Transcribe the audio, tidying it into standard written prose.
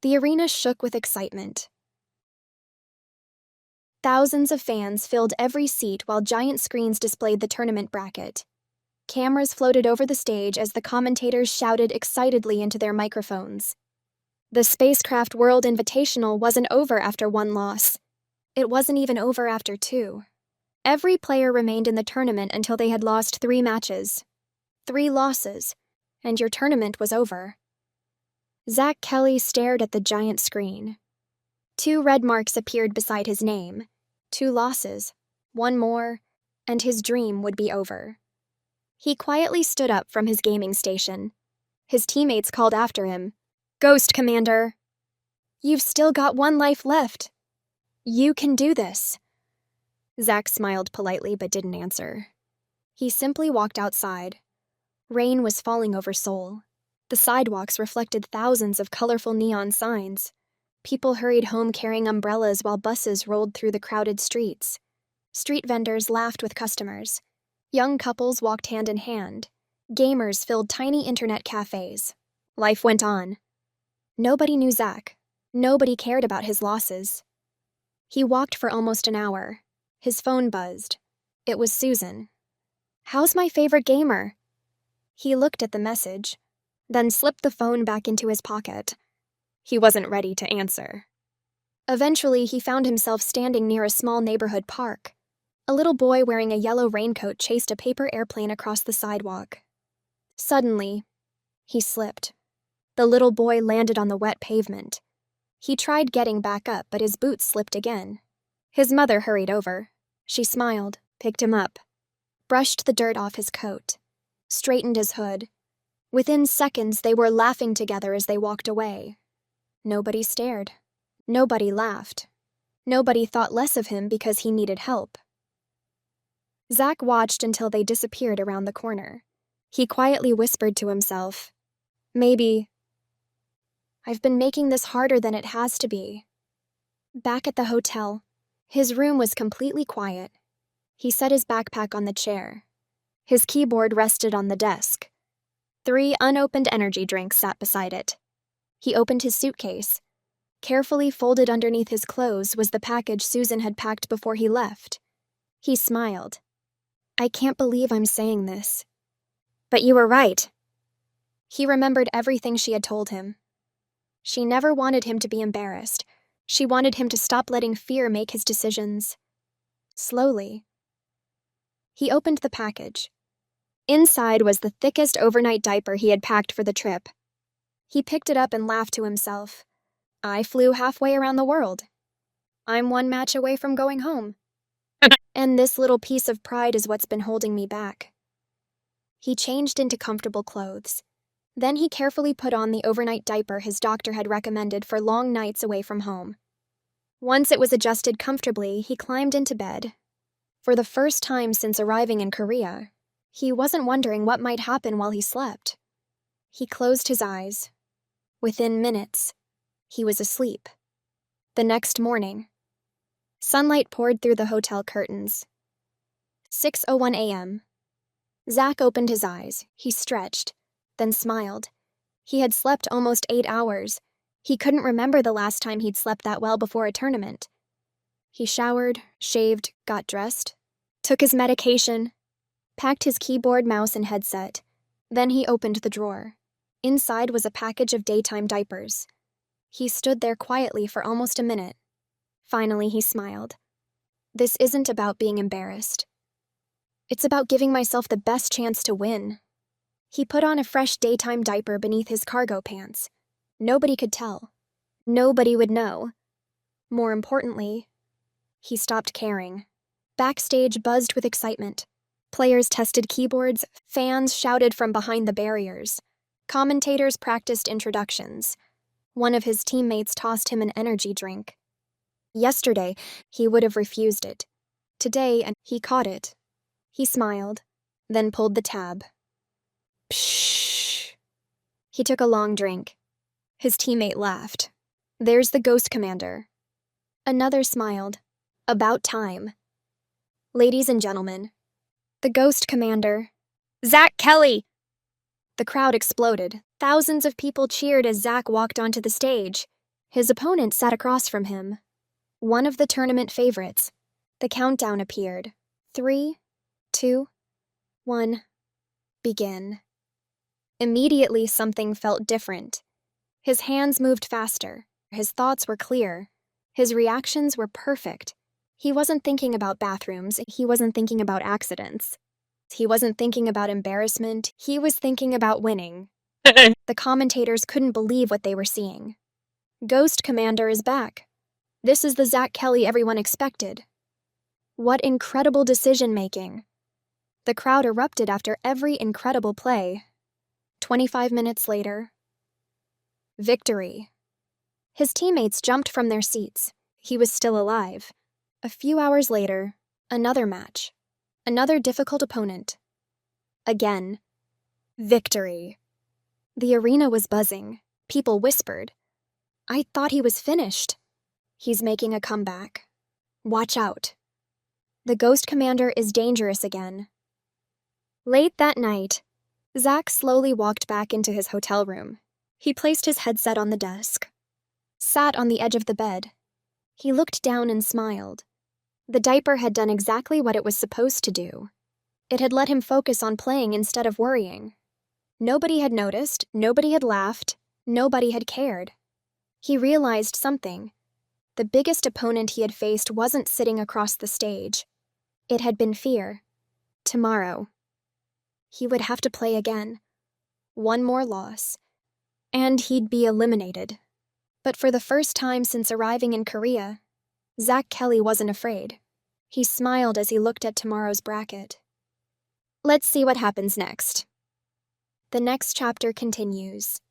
The arena shook with excitement. Thousands of fans filled every seat while giant screens displayed the tournament bracket. Cameras floated over the stage as the commentators shouted excitedly into their microphones. The SpaceCraft World Invitational wasn't over after one loss. It wasn't even over after two. Every player remained in the tournament until they had lost 3 matches. 3 losses, and your tournament was over. Zach Kelly stared at the giant screen. 2 red marks appeared beside his name. 2 losses, 1 more, and his dream would be over. He quietly stood up from his gaming station. His teammates called after him. "Ghost Commander! You've still got 1 life left. You can do this." Zach smiled politely but didn't answer. He simply walked outside. Rain was falling over Seoul. The sidewalks reflected thousands of colorful neon signs. People hurried home carrying umbrellas while buses rolled through the crowded streets. Street vendors laughed with customers. Young couples walked hand in hand. Gamers filled tiny internet cafes. Life went on. Nobody knew Zach. Nobody cared about his losses. He walked for almost an hour. His phone buzzed. It was Susan. "How's my favorite gamer?" He looked at the message, then slipped the phone back into his pocket. He wasn't ready to answer. Eventually, he found himself standing near a small neighborhood park. A little boy wearing a yellow raincoat chased a paper airplane across the sidewalk. Suddenly, he slipped. The little boy landed on the wet pavement. He tried getting back up, but his boots slipped again. His mother hurried over. She smiled, picked him up, brushed the dirt off his coat, straightened his hood. Within seconds, they were laughing together as they walked away. Nobody stared. Nobody laughed. Nobody thought less of him because he needed help. Zach watched until they disappeared around the corner. He quietly whispered to himself, "Maybe I've been making this harder than it has to be." Back at the hotel, his room was completely quiet. He set his backpack on the chair. His keyboard rested on the desk. 3 unopened energy drinks sat beside it. He opened his suitcase. Carefully folded underneath his clothes was the package Susan had packed before he left. He smiled. "I can't believe I'm saying this. But you were right." He remembered everything she had told him. She never wanted him to be embarrassed. She wanted him to stop letting fear make his decisions. Slowly, he opened the package. Inside was the thickest overnight diaper he had packed for the trip. He picked it up and laughed to himself. "I flew halfway around the world. I'm 1 match away from going home. And this little piece of pride is what's been holding me back." He changed into comfortable clothes. Then he carefully put on the overnight diaper his doctor had recommended for long nights away from home. Once it was adjusted comfortably, he climbed into bed. For the first time since arriving in Korea, he wasn't wondering what might happen while he slept. He closed his eyes. Within minutes, he was asleep. The next morning, sunlight poured through the hotel curtains. 6:01 a.m. Zach opened his eyes. He stretched, then smiled. He had slept almost 8 hours. He couldn't remember the last time he'd slept that well before a tournament. He showered, shaved, got dressed, took his medication, packed his keyboard, mouse, and headset. Then he opened the drawer. Inside was a package of daytime diapers. He stood there quietly for almost a minute. Finally, he smiled. "This isn't about being embarrassed. It's about giving myself the best chance to win." He put on a fresh daytime diaper beneath his cargo pants. Nobody could tell. Nobody would know. More importantly, he stopped caring. Backstage buzzed with excitement. Players tested keyboards, fans shouted from behind the barriers. Commentators practiced introductions. One of his teammates tossed him an energy drink. Yesterday, he would have refused it. Today, he caught it. He smiled, then pulled the tab. Pshh. He took a long drink. His teammate laughed. "There's the Ghost Commander." Another smiled. "About time." "Ladies and gentlemen, the Ghost Commander, Zach Kelly!" The crowd exploded. Thousands of people cheered as Zach walked onto the stage. His opponent sat across from him, one of the tournament favorites. The countdown appeared. 3, 2, 1, begin. Immediately, something felt different. His hands moved faster. His thoughts were clear. His reactions were perfect. He wasn't thinking about bathrooms. He wasn't thinking about accidents. He wasn't thinking about embarrassment. He was thinking about winning. The commentators couldn't believe what they were seeing. Ghost Commander is back. This is the Zach Kelly everyone expected. What incredible decision-making. The crowd erupted after every incredible play. 25 minutes later. Victory. His teammates jumped from their seats. He was still alive. A few hours later, another match. Another difficult opponent. Again. Victory. The arena was buzzing. People whispered. I thought he was finished. He's making a comeback. Watch out. The Ghost Commander is dangerous again. Late that night, Zach slowly walked back into his hotel room. He placed his headset on the desk, sat on the edge of the bed. He looked down and smiled. The diaper had done exactly what it was supposed to do. It had let him focus on playing instead of worrying. Nobody had noticed, nobody had laughed, nobody had cared. He realized something. The biggest opponent he had faced wasn't sitting across the stage. It had been fear. Tomorrow. He would have to play again. One more loss. And he'd be eliminated. But for the first time since arriving in Korea, Zach Kelly wasn't afraid. He smiled as he looked at tomorrow's bracket. Let's see what happens next. The next chapter continues.